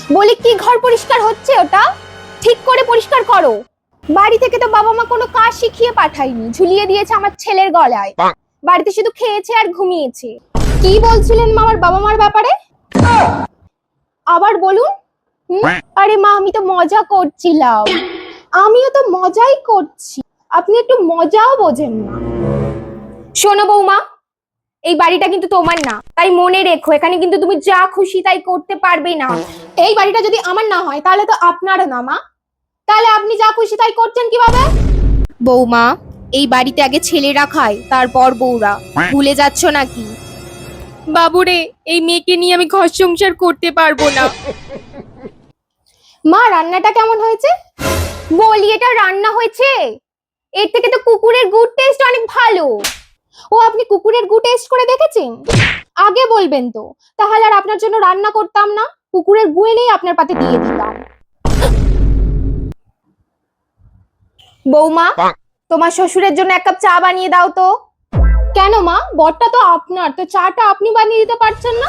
বলি কি ঘর পরিষ্কার হচ্ছে ওটা? ঠিক করে পরিষ্কার করো। বাড়ি থেকে তো বাবা মা কোনো কাজ শিখিয়ে পাঠায়নি, ঝুলিয়ে দিয়েছে আমার ছেলের গলায়। বাড়িতে শুধু খেয়েছে আর ঘুমিয়েছে। কি বলছিলেন মা আমার বাবা মার ব্যাপারে? আবার বলুন। আরে মা, আমি তো মজা করছিলাম। আমিও তো মজাই করছি, আপনি একটু মজাও বোঝেন না। শোনো বৌমা, এই বাড়িটা কিন্তু তোমার না, তাই মনে রেখো এখানে কিন্তু তুমি যা খুশি তাই করতে পারবে না। এই বাড়িটা যদি আমার না হয় তাহলে তো আপনার না মা, তাহলে আপনি যা খুশি তাই করছেন কিভাবে? বৌমা, এই বাড়িতে আগে ছেলেরা খায়, তারপর বউরা। ভুলে যাচ্ছ নাকি? বাবুরে, এই মেয়েকে নিয়ে আমি ঘর সংসার করতে পারবো না। মা, রান্নাটা কেমন হয়েছে? বলি, এটা রান্না হয়েছে? এর থেকে তো কুকুরের গুড টেস্ট অনেক ভালো। ও, আপনি কুকুরের গু টেস্ট করে দেখেছেন? আগে বলবেন তো, তাহলে আর আপনার জন্য রান্না করতাম না, কুকুরের গু এনেই আপনার পাতে দিয়ে দিতাম। বৌমা, তোমার শ্বশুরের জন্য এক কাপ চা বানিয়ে দাও তো। কেন মা, বরটা তো আপনার, তো চাটা আপনি বানিয়ে দিতে পারছেন না?